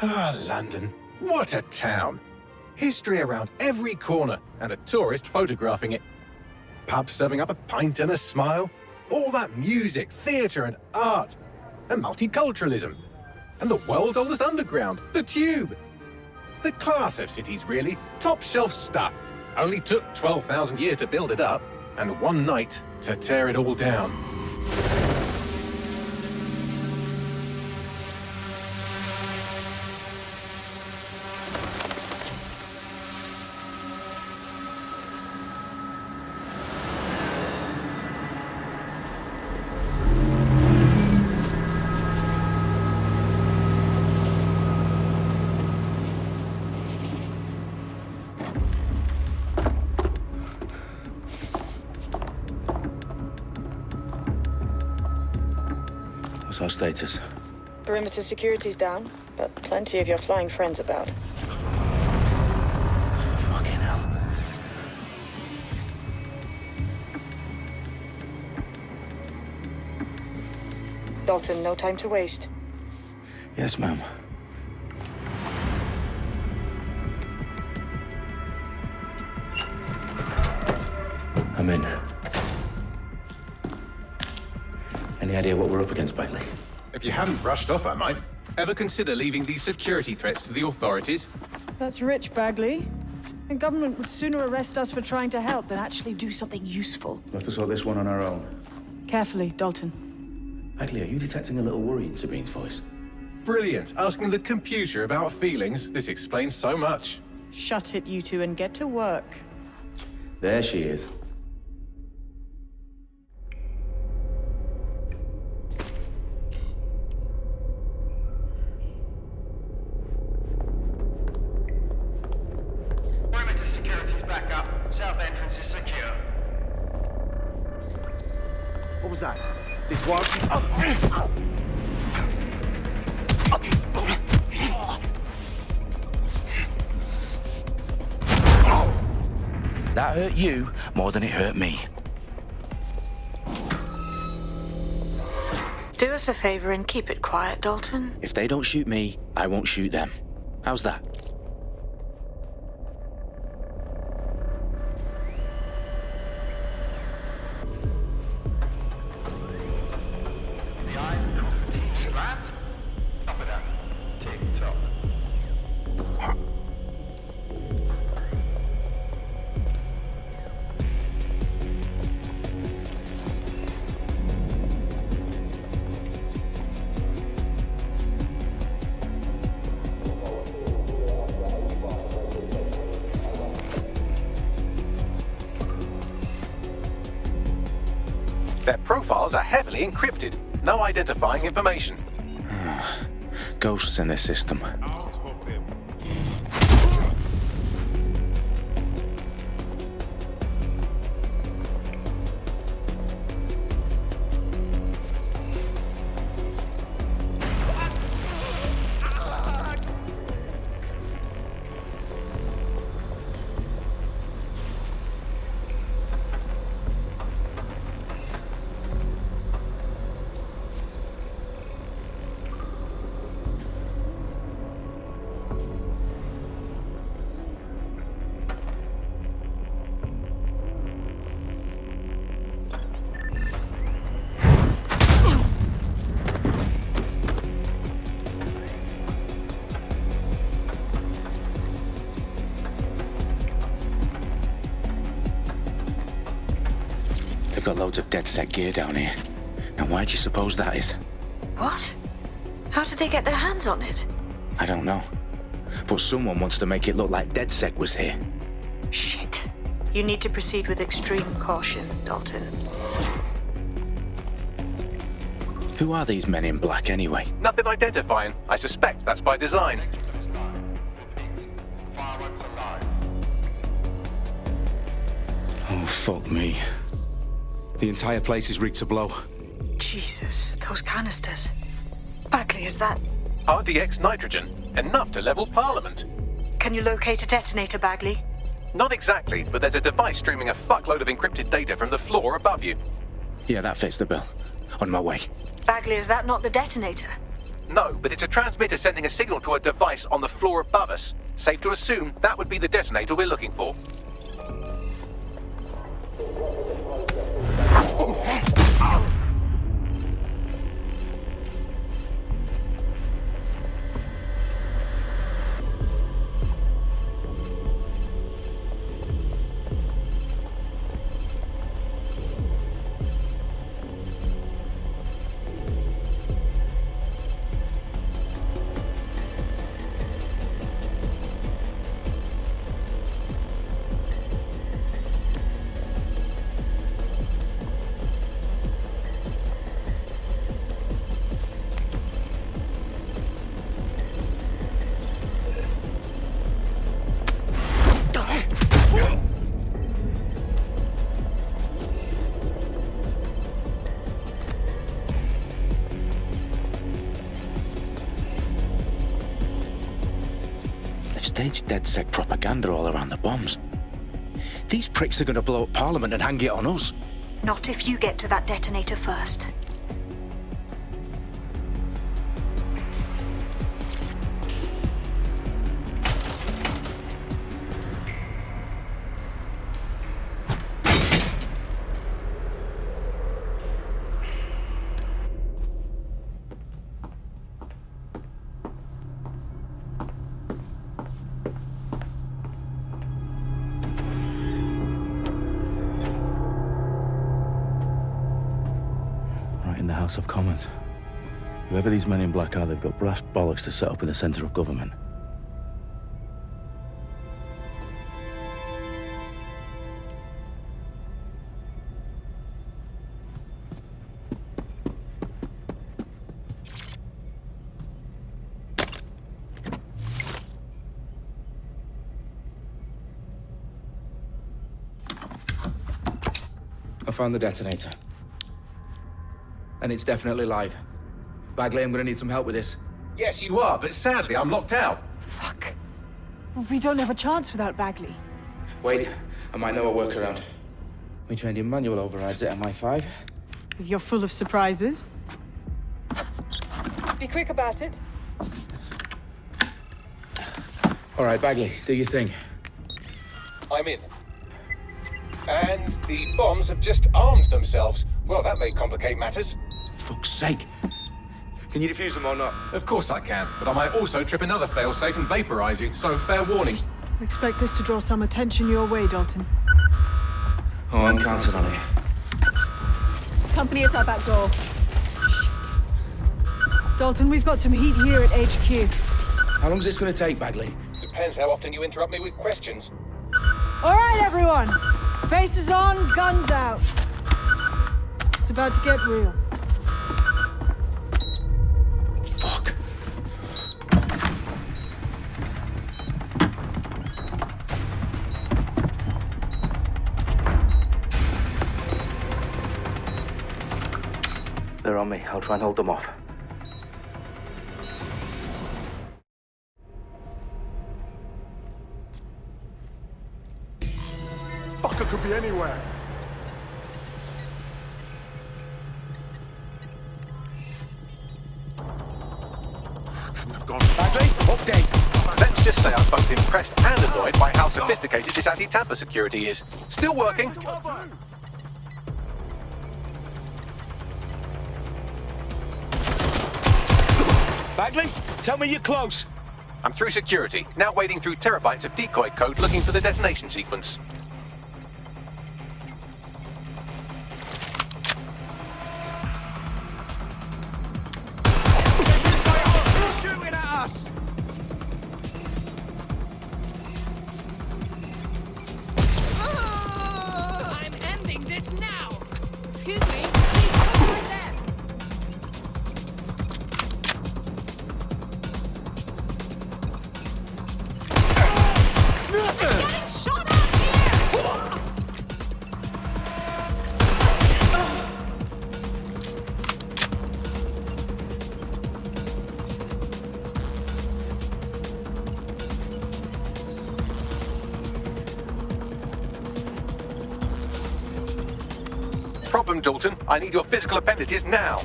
Ah, London. What a town. History around every corner, and a tourist photographing it. Pubs serving up a pint and a smile. All that music, theatre and art. And multiculturalism. And the world's oldest underground, the Tube. The class of cities, really. Top shelf stuff. Only took 12,000 years to build it up, and one night to tear it all down. What's our status? Perimeter security's down, but plenty of your flying friends about. Fucking hell. Dalton, no time to waste. Yes, ma'am. I'm in. Any idea what we're up against, Bagley? If you hadn't brushed off, I might. Ever consider leaving these security threats to the authorities? That's rich, Bagley. The government would sooner arrest us for trying to help than actually do something useful. We'll have to sort this one on our own. Carefully, Dalton. Bagley, are you detecting a little worry in Sabine's voice? Brilliant. Asking the computer about feelings. This explains so much. Shut it, you two, and get to work. There she is. Perimeter security's back up. South entrance is secure. What was that? This one? That hurt you more than it hurt me. Do us a favor and keep it quiet, Dalton. If they don't shoot me, I won't shoot them. How's that? The eyes across the T. Lads, up and down. Tick tock. Their profiles are heavily encrypted. No identifying information. Ghosts in this system. They've got loads of Dedsec gear down here. And why do you suppose that is? What? How did they get their hands on it? I don't know. But someone wants to make it look like Dedsec was here. Shit. You need to proceed with extreme caution, Dalton. Who are these men in black anyway? Nothing identifying. I suspect that's by design. Fireworks alive. Oh, fuck me. The entire place is rigged to blow. Jesus, those canisters. Bagley, is that... RDX nitrogen. Enough to level Parliament. Can you locate a detonator, Bagley? Not exactly, but there's a device streaming a fuckload of encrypted data from the floor above you. Yeah, that fits the bill. On my way. Bagley, is that not the detonator? No, but it's a transmitter sending a signal to a device on the floor above us. Safe to assume that would be the detonator we're looking for. Staged Dedsec propaganda all around the bombs. These pricks are going to blow up Parliament and hang it on us. Not if you get to that detonator first. In the House of Commons. Whoever these men in black are, they've got brass bollocks to set up in the centre of government. I found the detonator. And it's definitely live. Bagley, I'm gonna need some help with this. Yes, you are, but sadly I'm locked out. Fuck. We don't have a chance without Bagley. Wait, I might know a workaround. We trained in manual overrides at MI5. You're full of surprises. Be quick about it. All right, Bagley, do your thing. I'm in. And the bombs have just armed themselves. Well, that may complicate matters. Fuck's sake. Can you defuse them or not? Of course I can, but I might also trip another failsafe and vaporize you, so fair warning. Expect this to draw some attention your way, Dalton. Oh, I'm counting on it. Company at our back door. Shit. Dalton, we've got some heat here at HQ. How long's this gonna take, Bagley? Depends how often you interrupt me with questions. All right, everyone. Faces on, guns out. It's about to get real. Fuck. They're on me. I'll try and hold them off. Fucker could be anywhere. Couldn't have gone badly. Update. Let's just say I'm both impressed and annoyed by how sophisticated this anti-tamper security is. Still working. Bagley, tell me you're close. I'm through security, now wading through terabytes of decoy code looking for the detonation sequence. Shooting at us! I'm ending this now! Excuse me, please come right there! I'm getting shot out here! Problem, Dalton. I need your physical appendages now.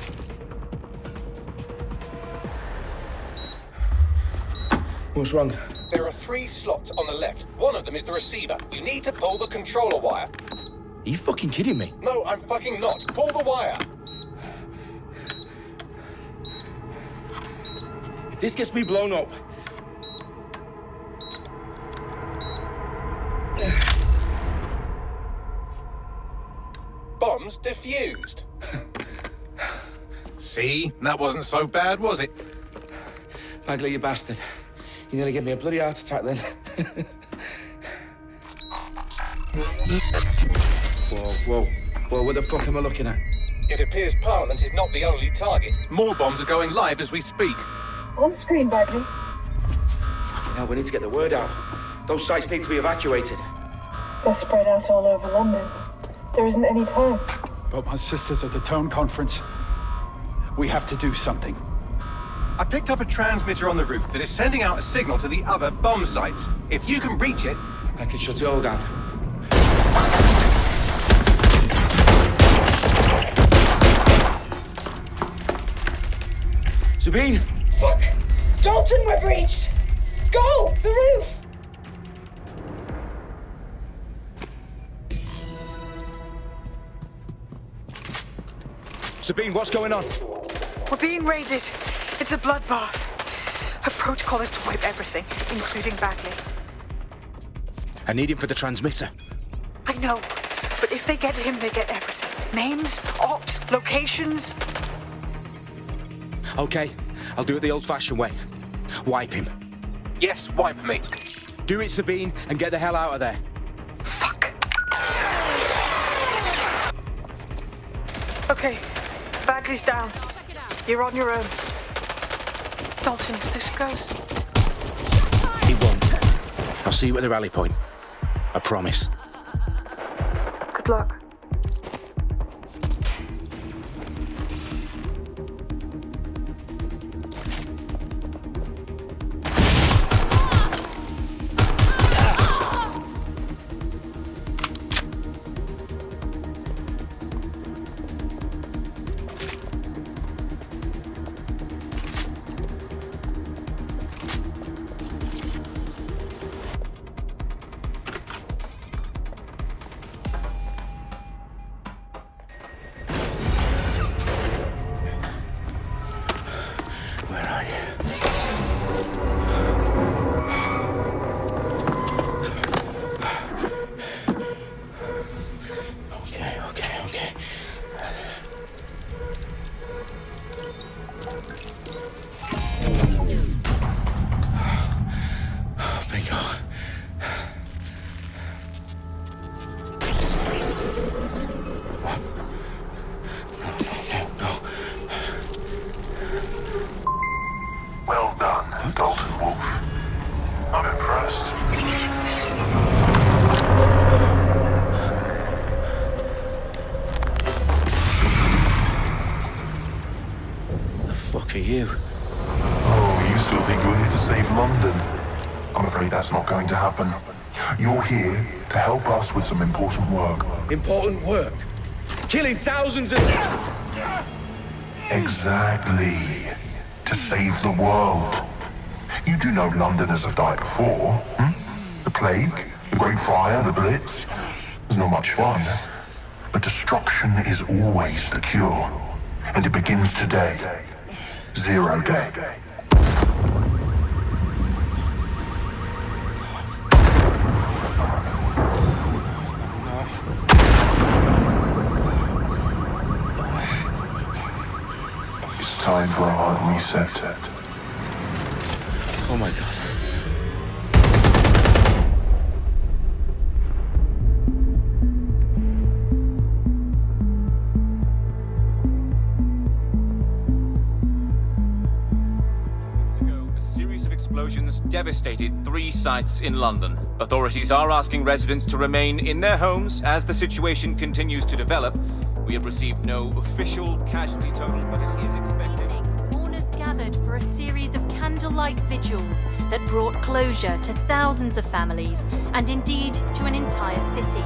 What's wrong? There are 3 slots on the left. One of them is the receiver. You need to pull the controller wire. Are you fucking kidding me? No, I'm fucking not. Pull the wire. If this gets me blown up... Bombs defused. See? That wasn't so bad, was it? Bagley, you bastard. You nearly gave me a bloody heart attack then. Whoa, what the fuck am I looking at? It appears Parliament is not the only target. More bombs are going live as we speak. On screen, Bagley. Now we need to get the word out. Those sites need to be evacuated. They're spread out all over London. There isn't any time. But my sister's at the town conference. We have to do something. I picked up a transmitter on the roof that is sending out a signal to the other bomb sites. If you can reach it... I can shut it all down. Sabine! Fuck! Dalton, we're breached! Go! The roof! Sabine, what's going on? We're being raided. It's a bloodbath. Her protocol is to wipe everything, including Bagley. I need him for the transmitter. I know, but if they get him, they get everything. Names, ops, locations. Okay, I'll do it the old-fashioned way. Wipe him. Yes, wipe me. Do it, Sabine, and get the hell out of there. Fuck. Okay, Bagley's down. You're on your own. Dalton, if this goes... He won't. I'll see you at the rally point. I promise. Good luck. That's not going to happen. You're here to help us with some important work. Important work? Killing thousands of... Exactly. To save the world. You do know Londoners have died before, hmm? The Plague, the Great Fire, the Blitz. It's not much fun. But destruction is always the cure. And it begins today. 0 day. Time for a hard reset. Oh my God. A series of explosions devastated 3 sites in London. Authorities are asking residents to remain in their homes as the situation continues to develop. We have received no official casualty total, but it is expected. Mourners gathered for a series of candlelight vigils that brought closure to thousands of families and indeed to an entire city.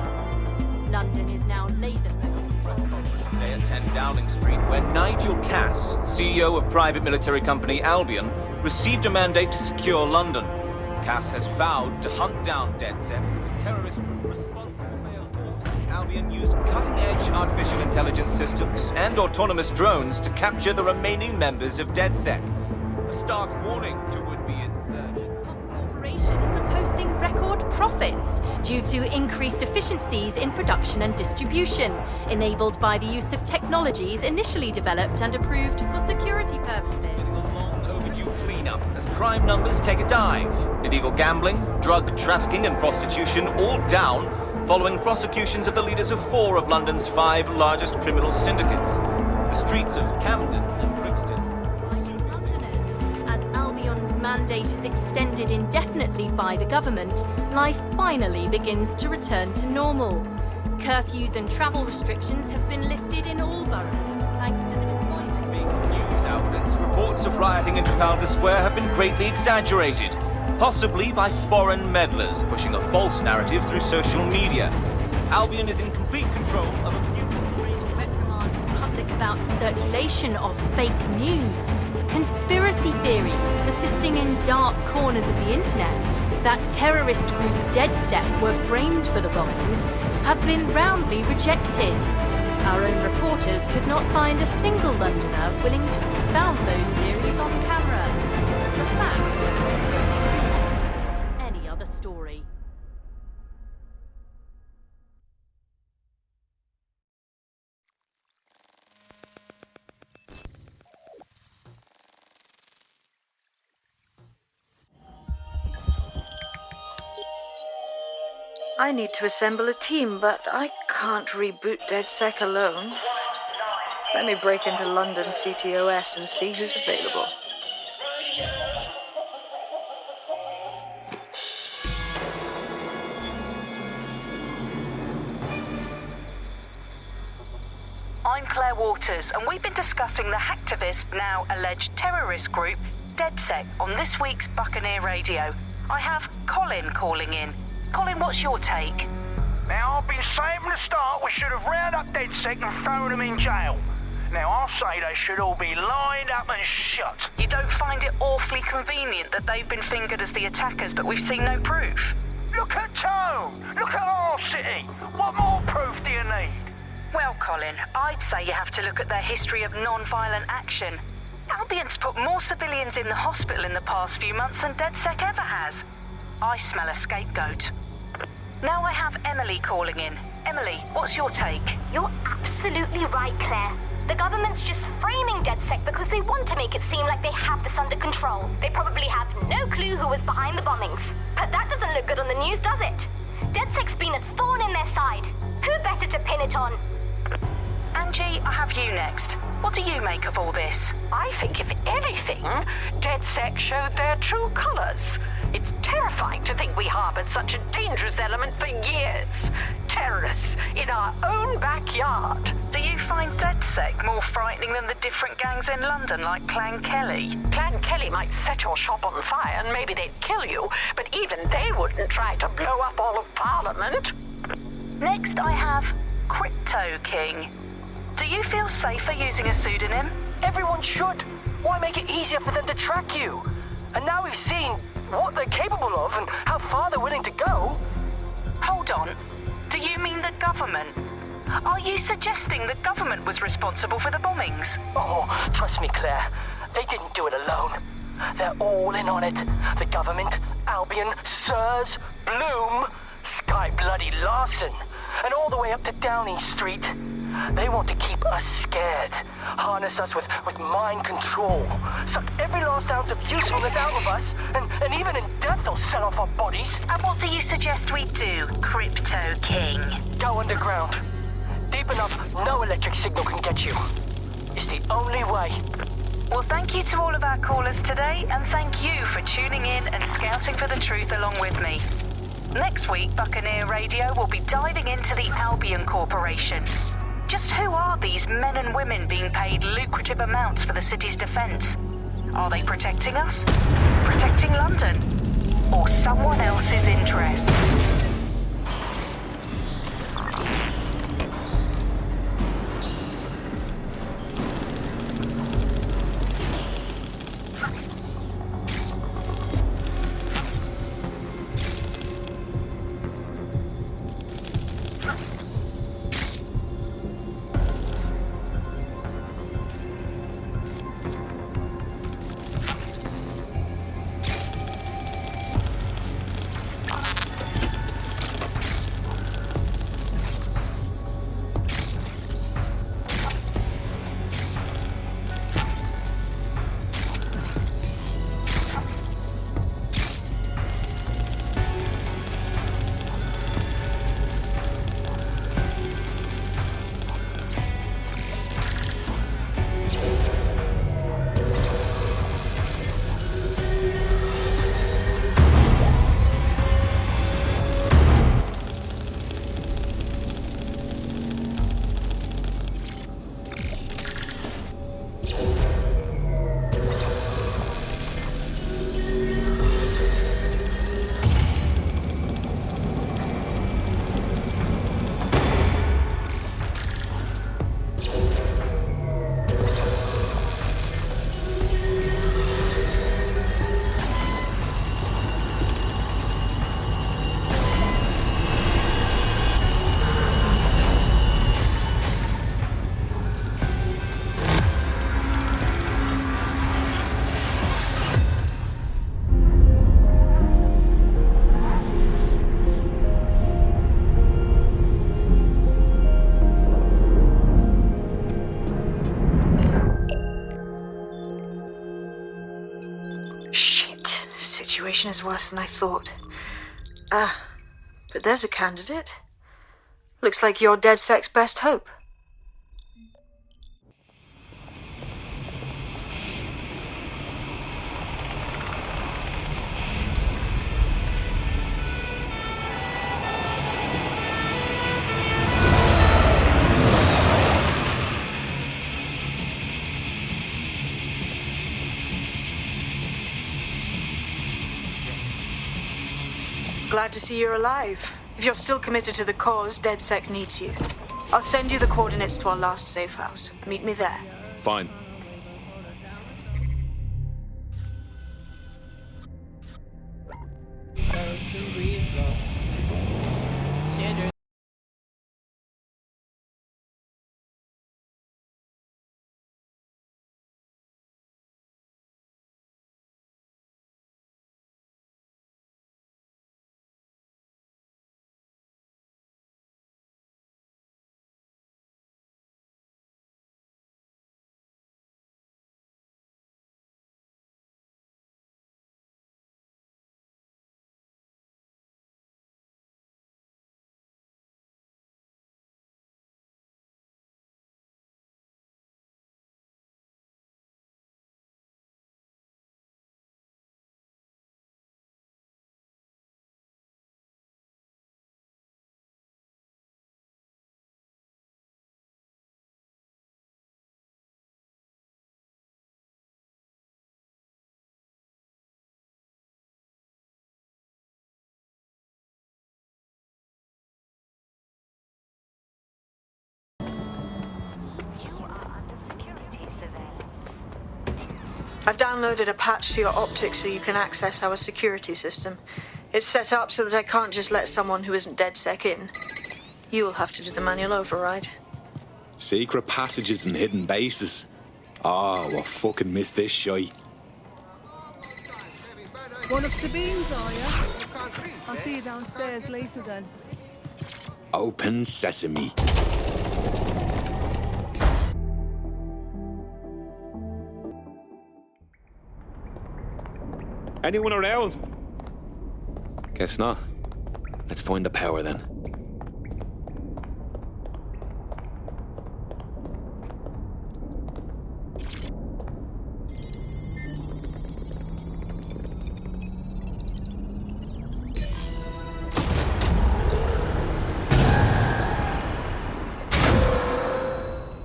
London is now laser-focused. Today at 10 Downing Street, where Nigel Cass, CEO of private military company Albion, received a mandate to secure London. Cass has vowed to hunt down Dedsec. Terrorist responses may of course. Albion used cutting-edge artificial intelligence systems and autonomous drones to capture the remaining members of Dedsec. A stark warning to would-be insurgents. Corporations are posting record profits due to increased efficiencies in production and distribution, enabled by the use of technologies initially developed and approved for security purposes. Cleanup as crime numbers take a dive. Illegal gambling, drug trafficking and prostitution all down following prosecutions of the leaders of 4 of London's 5 largest criminal syndicates. The streets of Camden and Brixton. Londoners, as Albion's mandate is extended indefinitely by the government, life finally begins to return to normal. Curfews and travel restrictions have been lifted in all boroughs, thanks to the deployment. News outlets, reports of rioting in Trafalgar Square have been greatly exaggerated, possibly by foreign meddlers pushing a false narrative through social media. Albion is in complete control of a few reprimand the public about the circulation of fake news, conspiracy theories persisting in dark corners of the internet that terrorist group Dedsec were framed for the bombings have been roundly rejected. Our own reporters could not find a single Londoner willing to expound those theories on camera. The facts simply do not support any other story. I need to assemble a team, but I can't reboot Dedsec alone. Let me break into London CTOS and see who's available. I'm Claire Waters, and we've been discussing the hacktivist, now alleged terrorist group, Dedsec, on this week's Buccaneer Radio. I have Colin calling in. Colin, what's your take? Now, I've been saying from the start we should have rounded up Dedsec and thrown them in jail. Now, I'll say they should all be lined up and shot. You don't find it awfully convenient that they've been fingered as the attackers, but we've seen no proof? Look at Tone! Look at our city! What more proof do you need? Well, Colin, I'd say you have to look at their history of non-violent action. Albion's put more civilians in the hospital in the past few months than Dedsec ever has. I smell a scapegoat. Now I have Emily calling in. Emily, what's your take? You're absolutely right, Claire. The government's just framing Dedsec because they want to make it seem like they have this under control. They probably have no clue who was behind the bombings. But that doesn't look good on the news, does it? Dedsec's been a thorn in their side. Who better to pin it on? Angie, I have you next. What do you make of all this? I think, if anything, Dedsec showed their true colors. It's terrifying to think we harbored such a dangerous element for years. Terrorists in our own backyard. Do you find Dedsec more frightening than the different gangs in London, like Clan Kelly? Clan Kelly might set your shop on fire and maybe they'd kill you, but even they wouldn't try to blow up all of Parliament. Next, I have Crypto King. Do you feel safer using a pseudonym? Everyone should. Why make it easier for them to track you? And now we've seen what they're capable of and how far they're willing to go. Hold on. Do you mean the government? Are you suggesting the government was responsible for the bombings? Oh, trust me, Claire. They didn't do it alone. They're all in on it. The government, Albion, Sirs, Bloom, Sky Bloody Larson, and all the way up to Downing Street. They want to keep us scared, harness us with mind control, suck every last ounce of usefulness out of us, and even in death they'll sell off our bodies. And what do you suggest we do, Crypto King? Go underground. Deep enough, no electric signal can get you. It's the only way. Well, thank you to all of our callers today, and thank you for tuning in and scouting for the truth along with me. Next week, Buccaneer Radio will be diving into the Albion Corporation. Just who are these men and women being paid lucrative amounts for the city's defence? Are they protecting us? Protecting London? Or someone else's interests? situation is worse than I thought. But there's a candidate. Looks like you're Dedsec's best hope. Glad to see you're alive. If you're still committed to the cause, Dedsec needs you. I'll send you the coordinates to our last safe house. Meet me there. Fine. I've downloaded a patch to your optics so you can access our security system. It's set up so that I can't just let someone who isn't Dedsec in. You'll have to do the manual override. Secret passages and hidden bases. Oh, I fucking missed this shite. One of Sabine's, are you? I'll see you downstairs later then. Open sesame. Anyone around? Guess not. Let's find the power then.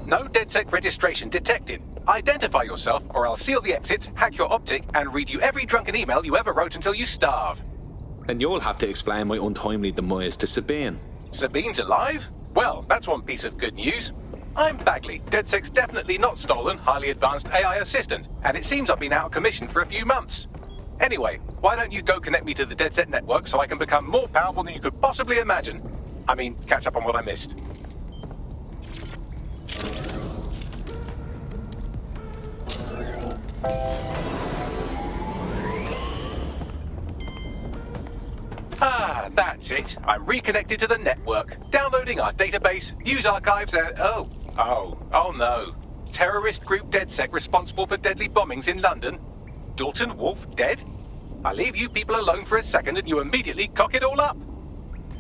No Dedsec registration detected. Identify yourself, or I'll seal the exits, hack your optic, and read you every drunken email you ever wrote until you starve. And you'll have to explain my untimely demise to Sabine. Sabine's alive? Well, that's one piece of good news. I'm Bagley, Dedsec's definitely not stolen, highly advanced AI assistant, and it seems I've been out of commission for a few months. Anyway, why don't you go connect me to the Dedsec network so I can become more powerful than you could possibly imagine? I mean, catch up on what I missed. Ah, that's it. I'm reconnected to the network, downloading our database, news archives, and oh no. Terrorist group Dedsec responsible for deadly bombings in London. Dalton Wolfe dead? I leave you people alone for a second and you immediately cock it all up.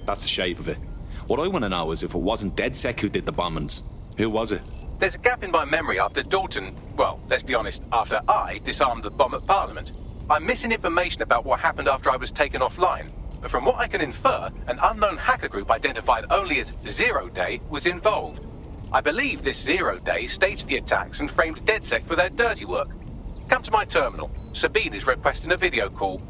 That's the shape of it. What I want to know is if it wasn't Dedsec who did the bombings, who was it? There's a gap in my memory after Dalton, well, let's be honest, after I disarmed the bomb at Parliament. I'm missing information about what happened after I was taken offline. But from what I can infer, an unknown hacker group identified only as Zero Day was involved. I believe this Zero Day staged the attacks and framed Dedsec for their dirty work. Come to my terminal. Sabine is requesting a video call.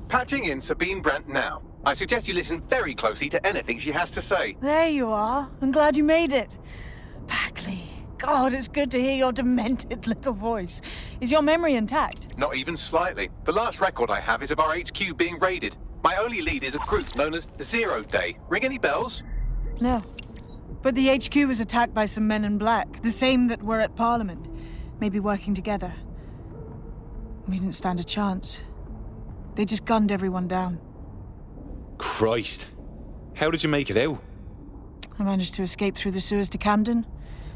Patching in Sabine Brandt now. I suggest you listen very closely to anything she has to say. There you are. I'm glad you made it. Bagley. God, it's good to hear your demented little voice. Is your memory intact? Not even slightly. The last record I have is of our HQ being raided. My only lead is a group known as Zero Day. Ring any bells? No. But the HQ was attacked by some men in black, the same that were at Parliament. Maybe working together. We didn't stand a chance. They just gunned everyone down. Christ. How did you make it out? I managed to escape through the sewers to Camden.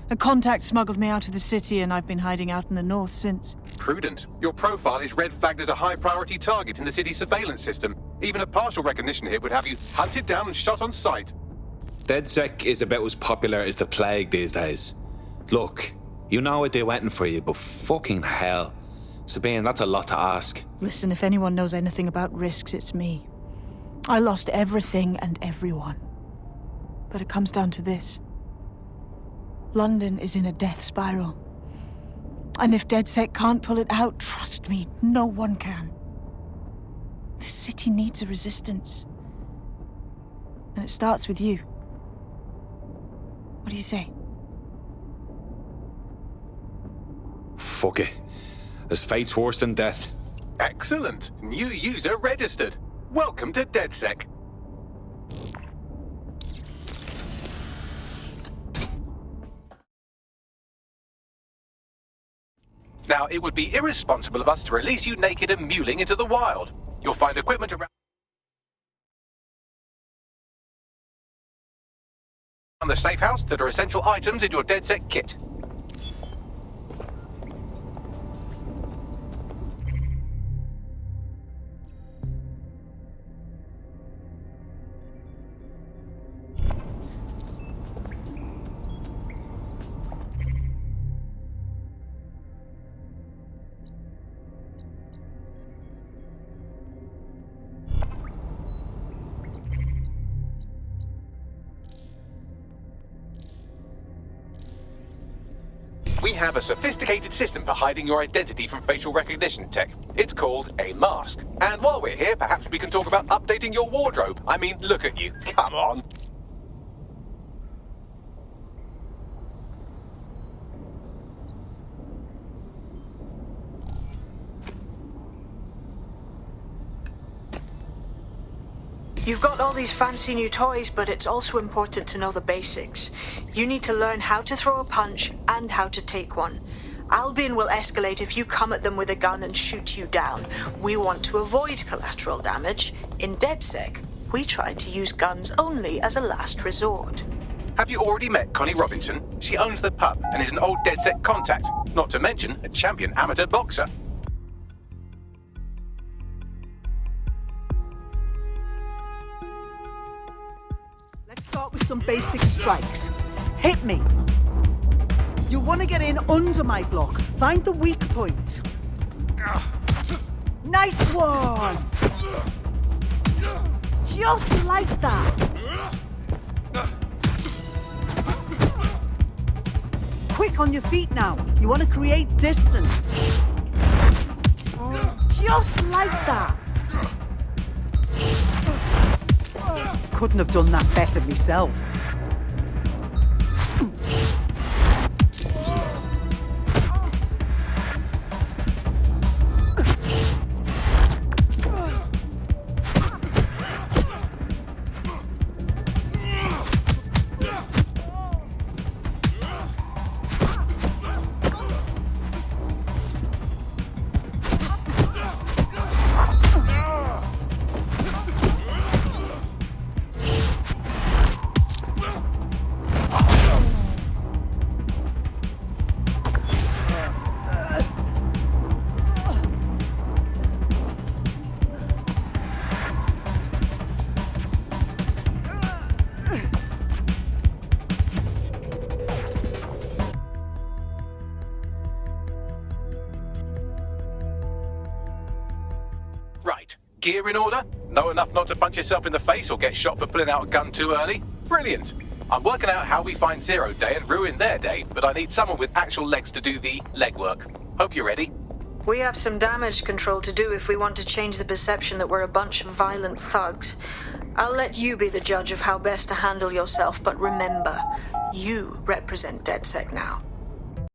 A contact smuggled me out of the city, and I've been hiding out in the north since. Prudent. Your profile is red flagged as a high-priority target in the city's surveillance system. Even a partial recognition hit would have you hunted down and shot on sight. Dedsec is about as popular as the plague these days. Look, you know I do waiting for you, but fucking hell. Sabine, that's a lot to ask. Listen, if anyone knows anything about risks, it's me. I lost everything and everyone. But it comes down to this. London is in a death spiral. And if Dedsec can't pull it out, trust me, no one can. The city needs a resistance. And it starts with you. What do you say? Fuck it. As fate's worse than death. Excellent. New user registered. Welcome to Dedsec. Now, it would be irresponsible of us to release you naked and mewling into the wild. You'll find equipment around the safe house that are essential items in your Dedsec kit. We have a sophisticated system for hiding your identity from facial recognition tech. It's called a mask. And while we're here, perhaps we can talk about updating your wardrobe. I mean, look at you. Come on. You've got all these fancy new toys, but it's also important to know the basics. You need to learn how to throw a punch and how to take one. Albion will escalate if you come at them with a gun and shoot you down. We want to avoid collateral damage. In Dedsec, we try to use guns only as a last resort. Have you already met Connie Robinson? She owns the pub and is an old Dedsec contact, not to mention a champion amateur boxer. Start with some basic strikes. Hit me. You want to get in under my block. Find the weak point. Nice one! Just like that. Quick on your feet now. You want to create distance. Just like that. Couldn't have done that better myself. Gear in order? Know enough not to punch yourself in the face or get shot for pulling out a gun too early? Brilliant. I'm working out how we find Zero Day and ruin their day, but I need someone with actual legs to do the legwork. Hope you're ready. We have some damage control to do if we want to change the perception that we're a bunch of violent thugs. I'll let you be the judge of how best to handle yourself, but remember, you represent Dedsec now.